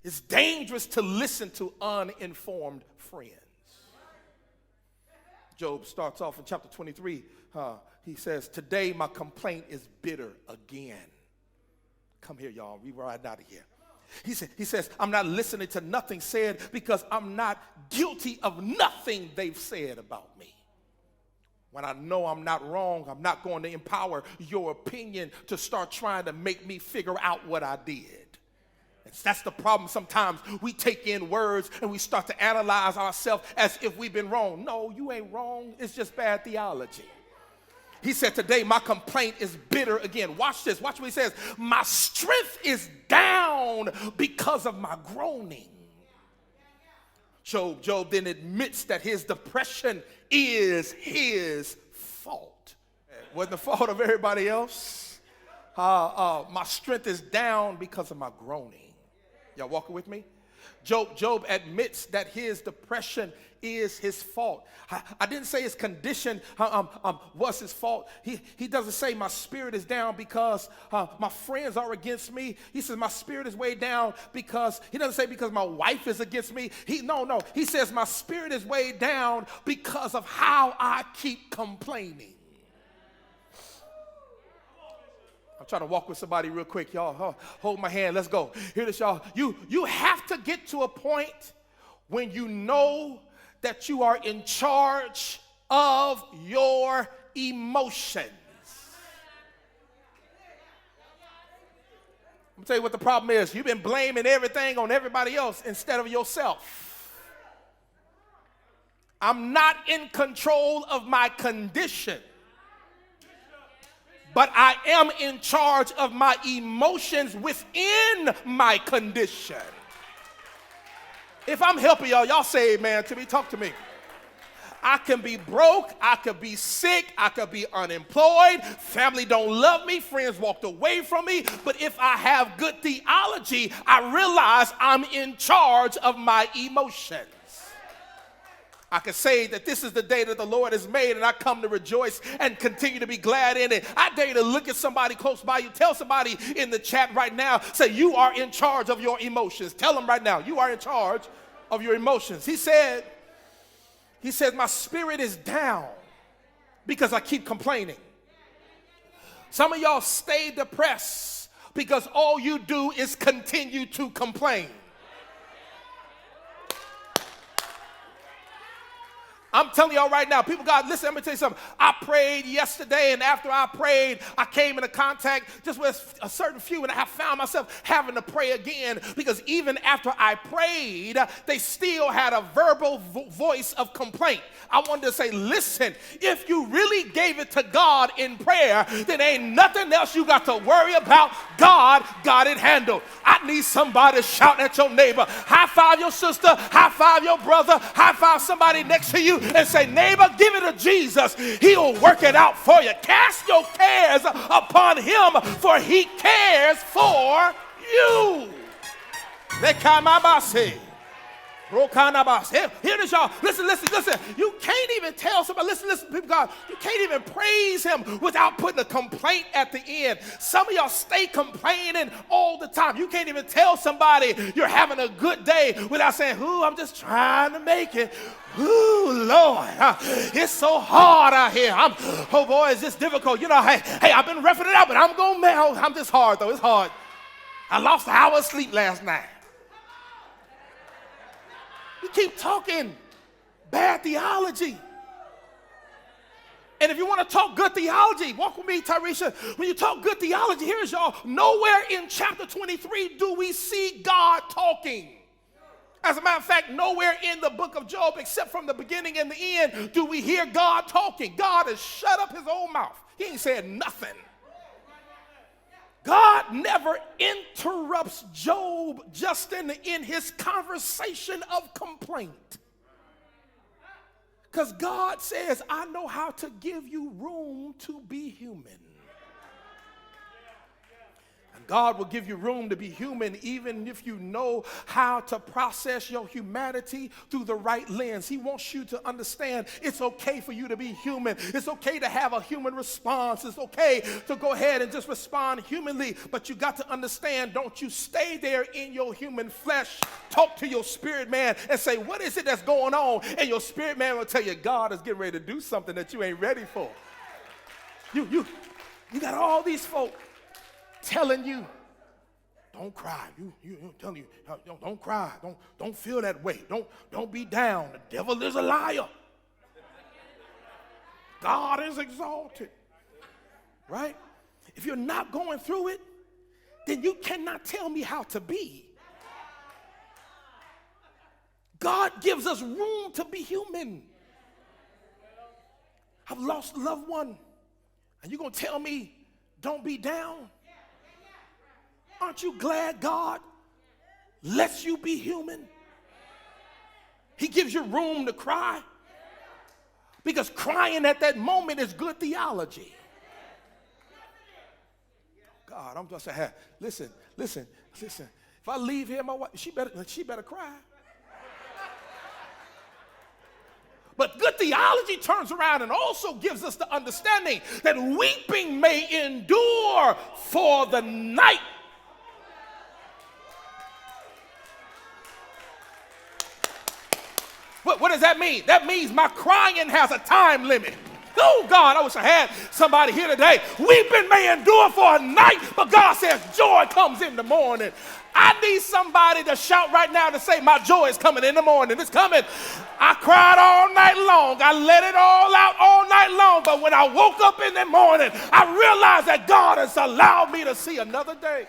It's dangerous to listen to uninformed friends. Job starts off in chapter 23. He says, today my complaint is bitter again. Come here, y'all. We right out of here. He says, I'm not listening to nothing said because I'm not guilty of nothing they've said about me. When I know I'm not wrong, I'm not going to empower your opinion to start trying to make me figure out what I did. That's the problem. Sometimes we take in words and we start to analyze ourselves as if we've been wrong. No, you ain't wrong. It's just bad theology. He said, today my complaint is bitter again. Watch this. Watch what he says. My strength is down because of my groaning. Job then admits that his depression is his fault. It wasn't the fault of everybody else. My strength is down because of my groaning. Y'all walking with me? Job admits that his depression is his fault. I didn't say his condition was his fault. He doesn't say my spirit is down because my friends are against me. He says my spirit is way down because, he doesn't say because my wife is against me. No. He says my spirit is way down because of how I keep complaining. I'm trying to walk with somebody real quick, y'all. Hold my hand. Let's go. Hear this, y'all. You have to get to a point when you know that you are in charge of your emotions. I'm going to tell you what the problem is. You've been blaming everything on everybody else instead of yourself. I'm not in control of my condition, but I am in charge of my emotions within my condition. If I'm helping y'all say amen to me. Talk to me. I can be broke. I could be sick. I could be unemployed. Family don't love me. Friends walked away from me. But if I have good theology, I realize I'm in charge of my emotions. I can say that this is the day that the Lord has made, and I come to rejoice and continue to be glad in it. I dare you to look at somebody close by you. Tell somebody in the chat right now, say you are in charge of your emotions. Tell them right now, you are in charge of your emotions. He said, my spirit is down because I keep complaining. Some of y'all stay depressed because all you do is continue to complain. I'm telling y'all right now, people, God, listen, I'm going to tell you something. I prayed yesterday, and after I prayed, I came into contact just with a certain few, and I found myself having to pray again because even after I prayed, they still had a verbal voice of complaint. I wanted to say, listen, if you really gave it to God in prayer, then ain't nothing else you got to worry about. God got it handled. I need somebody to shout at your neighbor. High five your sister, high five your brother, high five somebody next to you, and say, neighbor, give it to Jesus. He'll work it out for you. Cast your cares upon him, for he cares for you. Here it is, y'all. Listen. You can't even tell somebody, listen, people, God, you can't even praise him without putting a complaint at the end. Some of y'all stay complaining all the time. You can't even tell somebody you're having a good day without saying, ooh, I'm just trying to make it. Ooh, Lord, it's so hard out here. Oh boy, is this difficult. You know, hey, I've been roughing it out, but I'm just hard though. It's hard. I lost an hour of sleep last night. You keep talking bad theology. And if you want to talk good theology, walk with me, Tyresha. When you talk good theology, here's y'all. Nowhere in chapter 23 do we see God talking. As a matter of fact, nowhere in the book of Job, except from the beginning and the end, do we hear God talking. God has shut up his own mouth. He ain't said nothing. God never interrupts Job just in his conversation of complaint. Because God says, I know how to give you room to be human. And God will give you room to be human even if you know how to process your humanity through the right lens. He wants you to understand it's okay for you to be human. It's okay to have a human response. It's okay to go ahead and just respond humanly, but you got to understand, don't you stay there in your human flesh. Talk to your spirit man and say, what is it that's going on? And your spirit man will tell you, God is getting ready to do something that you ain't ready for. You got all these folk telling you, don't cry. You telling you, don't cry. Don't feel that way. Don't be down. The devil is a liar. God is exalted. Right? If you're not going through it, then you cannot tell me how to be. God gives us room to be human. I've lost a loved one, and you're going to tell me, don't be down? Aren't you glad God lets you be human? He gives you room to cry, because crying at that moment is good theology. God, I'm just saying, listen. If I leave here, my wife, she better cry. But good theology turns around and also gives us the understanding that weeping may endure for the night. What does that mean? That means my crying has a time limit. Oh, God, I wish I had somebody here today. Weeping may endure for a night, but God says joy comes in the morning. I need somebody to shout right now to say, my joy is coming in the morning. It's coming. I cried all night long. I let it all out all night long. But when I woke up in the morning, I realized that God has allowed me to see another day.